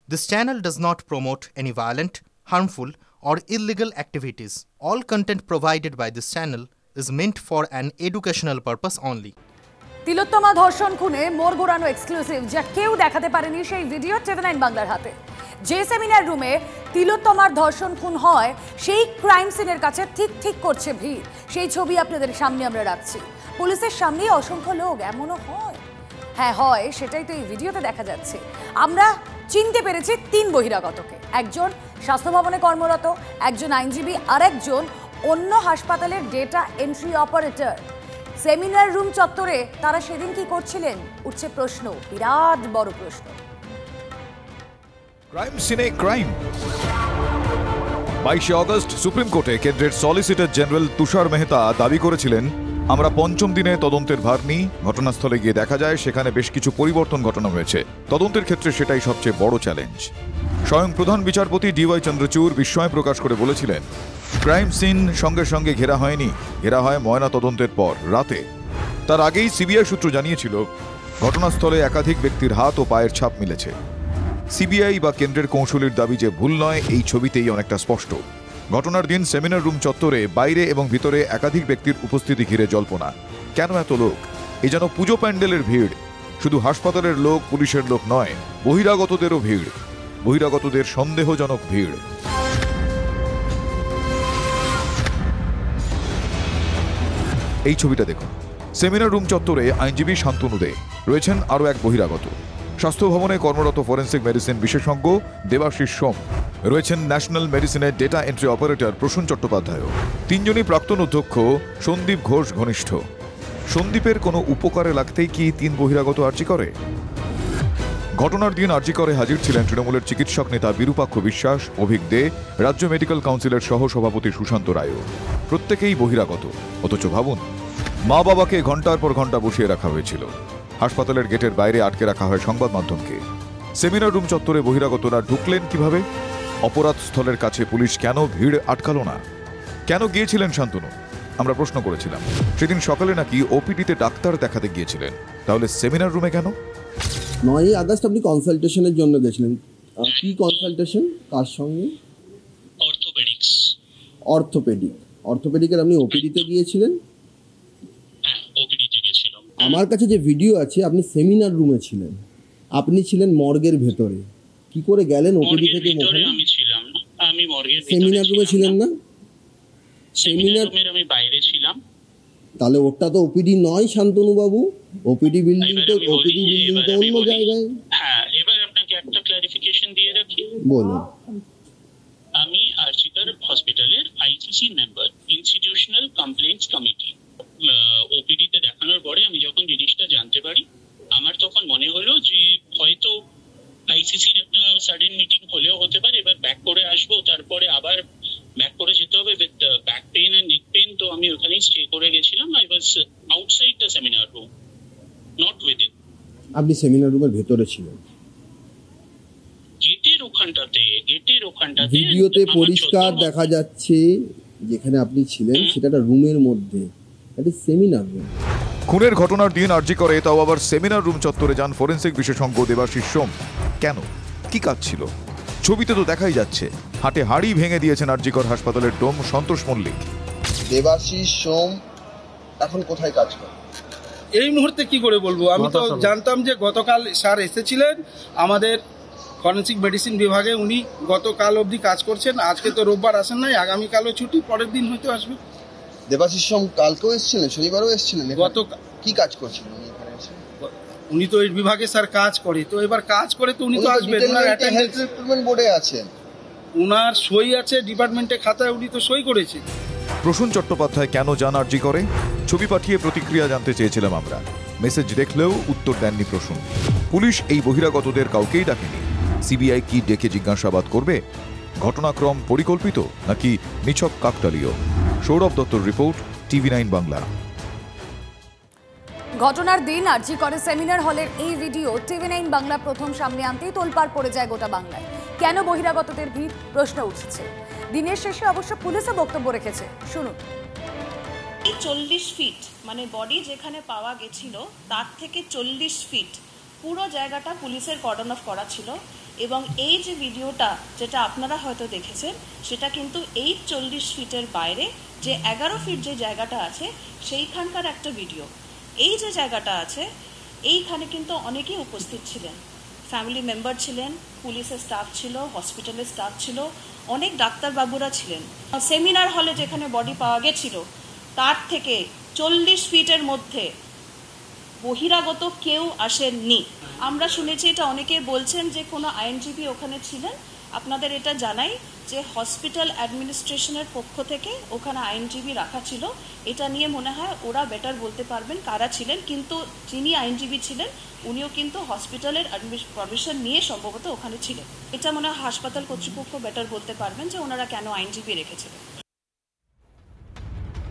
This channel does not promote any violent, harmful, or illegal activities. All content provided by this channel is meant for an educational purpose only. তিলোত্তমা ধর্ষণ খুনে মোড় ঘোরানো exclusive যা কেউ দেখাতে পারেনি সেই ভিডিও TV9 বাংলার হাতে। যে সেমিনার রুমে তিলোত্তমার ধর্ষণ খুন হয় সেই ক্রাইম সিনের কাছে ঠিক করছে ভিড়। সেই ছবি আপনাদের সামনে আমরা রাখছি। পুলিশের সামনেই অসংখ্য লোক, এমনও হয়। হ্যাঁ হয়, সেটাই তো এই ভিডিওতে দেখা যাচ্ছে। আমরা চিনতে পেরেছি তিন বহিরাগতকে, একজন স্বাস্থ্য ভবনে কর্মরত, একজন আইনজীবী আর একজন অন্য হাসপাতালের data entry operator. Seminar room চত্বরে তারা সেদিন কি করছিলেন উঠছে প্রশ্ন, বিরাট বড় প্রশ্ন। ক্রাইম সিনে ক্রাইম। 22 আগস্ট সুপ্রিম কোর্টে কেন্দ্রের সলিসিটর জেনারেল তুষার মেহতা দাবি করেছিলেন, আমরা পঞ্চম দিনে তদন্তের ভার নিই। ঘটনাস্থলে গিয়ে দেখা যায় সেখানে বেশ কিছু পরিবর্তন ঘটানো হয়েছে। তদন্তের ক্ষেত্রে সেটাই সবচেয়ে বড় চ্যালেঞ্জ। স্বয়ং প্রধান বিচারপতি DY চন্দ্রচূড় বিস্ময় প্রকাশ করে বলেছিলেন, ক্রাইম সিন সঙ্গে সঙ্গে ঘেরা হয়নি, ঘেরা হয় ময়না তদন্তের পর রাতে। তার আগেই CBI সূত্র জানিয়েছিল ঘটনাস্থলে একাধিক ব্যক্তির হাত ও পায়ের ছাপ মিলেছে। CBI বা কেন্দ্রের কৌঁসুলির দাবি যে ভুল নয়, এই ছবিতেই অনেকটা স্পষ্ট। ঘটনার দিন সেমিনার রুম চত্বরে বাইরে এবং ভিতরে একাধিক ব্যক্তির উপস্থিতি ঘিরে জল্পনা। কেন এত লোক? এ যেন পুজো প্যান্ডেলের ভিড়। শুধু হাসপাতালের লোক, পুলিশের লোক নয়, বহিরাগতদেরও ভিড়, বহিরাগতদের সন্দেহজনক ভিড়। এই ছবিটা দেখুন। সেমিনার রুম চত্বরে আইনজীবী শান্তনু দে, রয়েছেন আরও এক বহিরাগত স্বাস্থ্য ভবনে কর্মরত ফরেন্সিক মেডিসিন বিশেষজ্ঞ দেবাশিস সোম, রয়েছেন ন্যাশনাল মেডিসিনের data entry operator Prasun Chattopadhyay. তিনজনই প্রাক্তন অধ্যক্ষ সন্দীপ ঘোষ ঘনিষ্ঠ। সন্দীপের কোনো উপকারে লাগতেই কি তিন বহিরাগত আর্জি করে? ঘটনার দিন আর্জি করে হাজির ছিলেন তৃণমূলের চিকিৎসক নেতা বিরূপাক্ষ বিশ্বাস, অভিক দে, রাজ্য মেডিকেল কাউন্সিলের সহ সভাপতি সুশান্ত রায়ও। প্রত্যেকেই বহিরাগত। অথচ ভাবুন, মা বাবাকে ঘন্টার পর ঘন্টা বসিয়ে রাখা হয়েছিল। হাসপাতালের গেটের বাইরে আটকে রাখা হয় সংবাদ মাধ্যমকে। সেমিনার রুম চত্বরে বহিরাগতরা ঢুকলেন কিভাবে? অপরাধ স্থলের কাছে পুলিশ কেন ভিড় আটকালো না? কেন গিয়েছিলেন শান্তনু? আমরা প্রশ্ন করেছিলাম। সেদিন সকালে নাকি ওপিডিতে ডাক্তার দেখাতে গিয়েছিলেন, তাহলে সেমিনার রুমে কেন? 9 আগস্ট আপনি কনসালটেশনের জন্য গেছিলেন। কি কনসালটেশন? কার সঙ্গে? অর্থোপেডিকের আপনি ওপিডিতে গিয়েছিলেন? আমার কাছে যে ভিডিও আছে, আপনি সেমিনার রুমে ছিলেন, আপনি ছিলেন মর্গের ভেতরে। কি করে গেলেন ওপিডি থেকে? আমি ছিলাম না, আমি মর্গের ভিতরে সেমিনার রুমে ছিলেন না? সেমিনার রুমের আমি বাইরে ছিলাম। তাহলে ওটা তো ওপিডি নয় শান্তনু বাবু। ওপিডি বিল্ডিং তো অন্য জায়গায়। হ্যাঁ, এবার আপনাকে একটা ক্লারিফিকেশন দিয়ে রাখি। বলুন। আমি আরজিকর হসপিটালের ICC member, institutional complaints committee. OPD তে দেখানোর পরে আমি যখন জিনিসটা জানতে পারি, আমার তখন মনে হলো যে হয়তো ICCর একটা সাডেন মিটিং হলেও হতে পারে। এবার ব্যাক করে আসবো, তারপরে আবার ব্যাক করে যেতে হবে with back pain and neck pain. তো আমি ওখানেই স্টে করে গেছিলাম। I was outside the seminar room, not within. আপনি সেমিনার রুমের ভেতরে ছিলেন? গেটের ওখানটাতে ভিডিওতে পরিষ্কার দেখা যাচ্ছে যেখানে আপনি ছিলেন সেটা একটা রুমের মধ্যে, এটা সেমিনার রুম। খুনের ঘটনার দিন আর্জি করে, তাও আবার সেমিনার রুম চত্বরে যান ফরেন্সিক বিশেষজ্ঞ দেবাশিস সোম। কেন? কি কাজ ছিল? ছবিতে তো দেখাই যাচ্ছে, হাটে হাড়ি ভেঙে দিয়েছেন আরজিকর হাসপাতালের ডোম সন্তোষ মল্লিক। দেবাশিস সোম এখন কোথায় কাজ করে? এই মুহূর্তে কি করে বলবো? আমি তো জানতাম যে গতকাল স্যার এসেছিলেন আমাদের ফরেন্সিক মেডিসিন বিভাগে। উনি গতকাল অবধি কাজ করছেন। আজকে তো রোববার আসেন নাই, আগামীকালও ছুটি, পরের দিন হয়তো আসবে। দেবাশিস সোম কালকেও এসেছিলেন, শনিবারও এসেছিলেন। গত কি কাজ করছিলেন উনি এখানে এসে? উনি তো এই বিভাগে স্যার কাজ করে, তো এবার কাজ করে তো উনি তো আসবেন। হেলথ রিক্রুটমেন্ট বোর্ডে আছেন, উনার সই আছে ডিপার্টমেন্টে খাতায়, উনি তো সই করেছে। প্রসূন চট্টোপাধ্যায় কেন যান আরজি করে? ছবি পাঠিয়ে প্রতিক্রিয়া জানতে চেয়েছিলাম আমরা। মেসেজ দেখলেও উত্তর দেননি প্রসূন। পুলিশ এই বহিরাগতদের কাউকেই ডাকেনি। CBI কি ডেকে জিজ্ঞাসাবাদ করবে? ঘটনাক্রম পরিকল্পিত নাকি নিছক কাকতালীয়? সৌরভ দত্তর রিপোর্ট, TV9 বাংলা। ঘটনার দিন আরজি করে সেমিনার হলের এই ভিডিও TV9 বাংলা প্রথম সামনে আনতেই তোলপাড় পড়ে যায় গোটা বাংলায়। কেন বহিরাগতদের ভিড়? প্রশ্ন উঠছে। দিনের শেষে অবশ্য পুলিশও বক্তব্য রেখেছে, শুনুন। 40 ফিট মানে বডি যেখানে পাওয়া গেছিল তার থেকে 40 ফিট পুরো জায়গাটা পুলিশের কর্ডন অফ করা ছিল এবং এই যে ভিডিওটা যেটা আপনারা হয়তো দেখেছেন সেটা কিন্তু এই 40 ফিটের বাইরে যে 11 ফিট যে জায়গাটা আছে সেইখানকার একটা ভিডিও। এই যে জায়গাটা আছে এইখানে কিন্তু অনেকেই উপস্থিত ছিলেন, ফ্যামিলি মেম্বার ছিলেন, পুলিশের স্টাফ ছিল, হসপিটালের স্টাফ ছিল, অনেক ডাক্তারবাবুরা ছিলেন। সেমিনার হলে যেখানে বডি পাওয়া গেছিল তার থেকে 40 ফিটের মধ্যে বহিরাগত কেউ আসেননি। আমরা শুনেছি, এটা অনেকেই বলছেন যে কোনো আইনজীবী ওখানে ছিলেন। আপনাদের এটা জানাই যে হসপিটাল অ্যাডমিনিস্ট্রেশনের পক্ষ থেকে ওখানে আইনজীবী রাখা ছিল। এটা নিয়ে মনে হয় ওরা বেটার বলতে পারবেন কারা ছিলেন, কিন্তু যিনি আইনজীবী ছিলেন উনিও কিন্তু হসপিটালের পারমিশন নিয়ে সম্ভবত ওখানে ছিলেন। এটা মনে হয় হাসপাতাল কর্তৃপক্ষ বেটার বলতে পারবেন যে ওনারা কেন আইনজীবী রেখেছিলেন।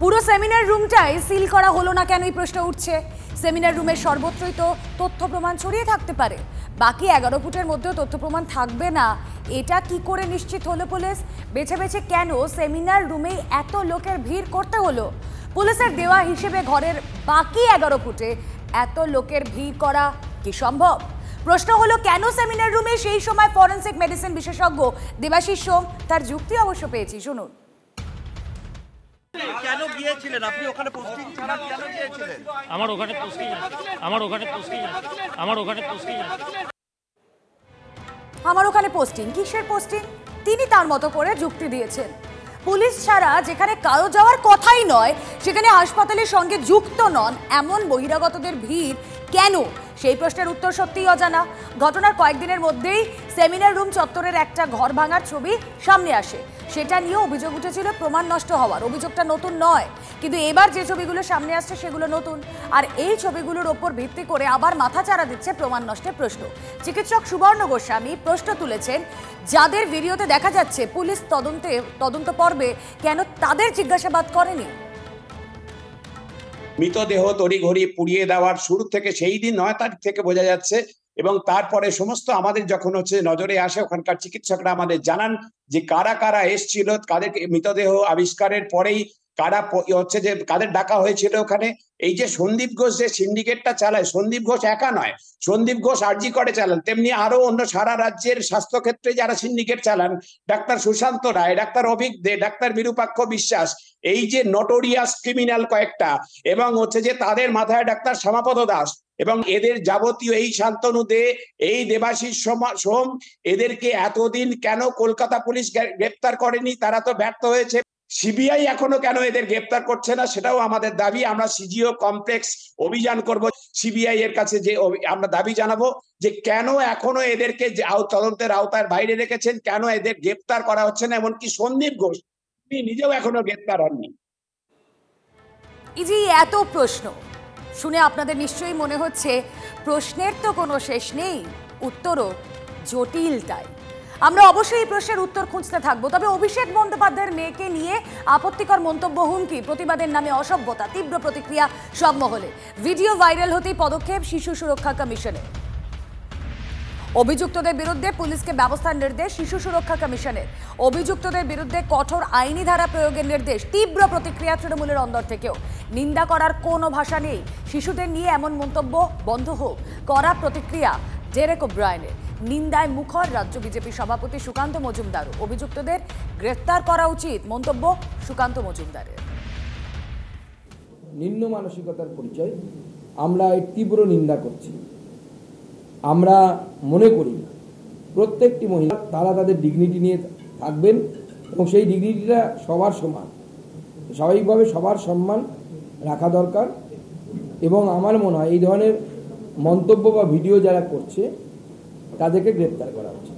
পুরো সেমিনার রুমটাই সিল করা হলো না কেন, এই প্রশ্ন উঠছে। সেমিনার রুমের সর্বত্রই তো তথ্য প্রমাণ ছড়িয়ে থাকতে পারে, বাকি 11 ফুটের মধ্যেও তথ্য প্রমাণ থাকবে না, এটা কি করে নিশ্চিত হলো পুলিশ? বেছে বেছে কেন সেমিনার রুমে এত লোকের ভিড় করতে হলো? পুলিশের দেওয়া হিসেবে ঘরের বাকি 11 ফুটে এত লোকের ভিড় করা কি সম্ভব? প্রশ্ন হলো কেন সেমিনার রুমে সেই সময় ফরেনসিক মেডিসিন বিশেষজ্ঞ দেবাশিস সোম? তার যুক্তি অবশ্য পেয়েছি, শুনুন। কেন গিয়েছিলেন আপনি ওখানে? পোস্টিং ছাড়া কেন গিয়েছিলেন? আমার ওখানে পোস্টিং আছে, আমার ওখানে পোস্টিং আছে, আমার ওখানে পোস্টিং আছে। আমার ওখানে পোস্টিং? কিসের পোস্টিং? তিনি তার মতো করে যুক্তি দিয়েছেন। পুলিশ ছাড়া যেখানে কারো যাওয়ার কথাই নয় সেখানে হাসপাতালের সঙ্গে যুক্ত নন এমন বহিরাগতদের ভিড় কেন? সেই প্রশ্নের উত্তর সত্যিই অজানা। ঘটনার কয়েকদিনের মধ্যেই সেমিনার রুম চত্বরের একটা ঘর ভাঙার ছবি সামনে আসে, সেটা নিয়ে অভিযোগ উঠেছিল প্রমাণ নষ্ট হওয়ার। অভিযোগটা নতুন নয়, কিন্তু এবার যে ছবিগুলো সামনে আসছে সেগুলো নতুন, আর এই ছবিগুলোর ওপর ভিত্তি করে আবার মাথাচাড়া দিচ্ছে প্রমাণ নষ্টের প্রশ্ন। চিকিৎসক সুবর্ণ গোস্বামী প্রশ্ন তুলেছেন, যাদের ভিডিওতে দেখা যাচ্ছে পুলিশ তদন্ত পর্বে কেন তাদের জিজ্ঞাসাবাদ করেনি? মৃতদেহ তড়িঘড়ি পুড়িয়ে দেওয়ার শুরু থেকে সেই দিন 9 তারিখ থেকে বোঝা যাচ্ছে, এবং তারপরে সমস্ত আমাদের যখন নজরে আসে ওখানকার চিকিৎসকরা আমাদের জানান যে কারা কারা এসছিল, কাদের মৃতদেহ আবিষ্কারের পরেই কারা যে কাদের ডাকা হয়েছিল ওখানে। এই যে সন্দীপ ঘোষ যে সিন্ডিকেটটা চালায়, সন্দীপ ঘোষ একা নয়, সন্দীপ ঘোষ আরজি করে চালান, তেমনি আরো অন্য সারা রাজ্যের স্বাস্থ্যক্ষেত্রে যারা সিন্ডিকেট চালান, ডাক্তার সুশান্ত রায়, ডাক্তার অভিক দে, ডাক্তার বিরূপাক্ষ বিশ্বাস, এই যে নটোরিয়াস ক্রিমিনাল কয়েকটা, এবং যে তাদের মাথায় ডাক্তার শ্যামাপদ দাস, এবং এদের যাবতীয় এই শান্তনু দে, এই দেবাশিস সোম, এদেরকে এতদিন কেন কলকাতা পুলিশ গ্রেপ্তার করেনি? তারা তো ব্যর্থ হয়েছে। সিবিআই এখনো কেন এদের গ্রেপ্তার করছে না সেটাও আমাদের দাবি। আমরা সিজিও কমপ্লেক্স অভিযান করব, সিবিআই এর কাছে যে আমরা দাবি জানাবো যে কেন এখনো এদেরকে তদন্তের আওতার বাইরে রেখেছেন, কেন এদের গ্রেপ্তার করা হচ্ছে না। এমনকি সন্দীপ ঘোষ তিনি নিজেও এখনো গ্রেপ্তার হননি। এই যে এত প্রশ্ন শুনে আপনাদের নিশ্চয়ই মনে হচ্ছে প্রশ্নের তো কোনো শেষ নেই, উত্তরও জটিল। তাই আমরা অবশ্যই এই প্রশ্নের উত্তর খুঁজতে থাকবো। তবে অভিষেক বন্দ্যোপাধ্যায়ের মেয়েকে নিয়ে আপত্তিকর মন্তব্য, হুমকি, প্রতিবাদের নামে অসভ্যতা, তীব্র প্রতিক্রিয়া সব মহলে। ভিডিও ভাইরাল হতেই পদক্ষেপ শিশু সুরক্ষা কমিশনের। অভিযুক্তদের বিরুদ্ধে পুলিশকে ব্যবস্থার নির্দেশ শিশু সুরক্ষা কমিশনের। অভিযুক্তদের বিরুদ্ধে কঠোর আইনি ধারা প্রয়োগের নির্দেশ। তীব্র প্রতিক্রিয়া তৃণমূলের অন্দর থেকেও। নিন্দা করার কোনো ভাষা নেই। শিশুদের নিয়ে এমন মন্তব্য বন্ধ হোক। কড়া প্রতিক্রিয়া ডেরেক ওব্রায়েনের। নিন্দায় মুখর রাজ্য বিজেপি সভাপতি সুকান্ত মজুমদার। অভিযুক্তদের গ্রেফতার করা উচিত, মন্তব্য সুকান্ত মজুমদারের। নিম্ন মানসিকতার পরিচয়, আমরা এর তীব্র নিন্দা করছি। আমরা মনে করি প্রত্যেকটি মহিলা তারা তাদের ডিগনিটি নিয়ে থাকবেন এবং সেই ডিগনিটিটা সবার সমান, স্বাভাবিকভাবে সবার সম্মান রাখা দরকার। এবং আমার মনে হয় এই ধরনের মন্তব্য বা ভিডিও যারা করছে তাদেরকে গ্রেপ্তার করা উচিত।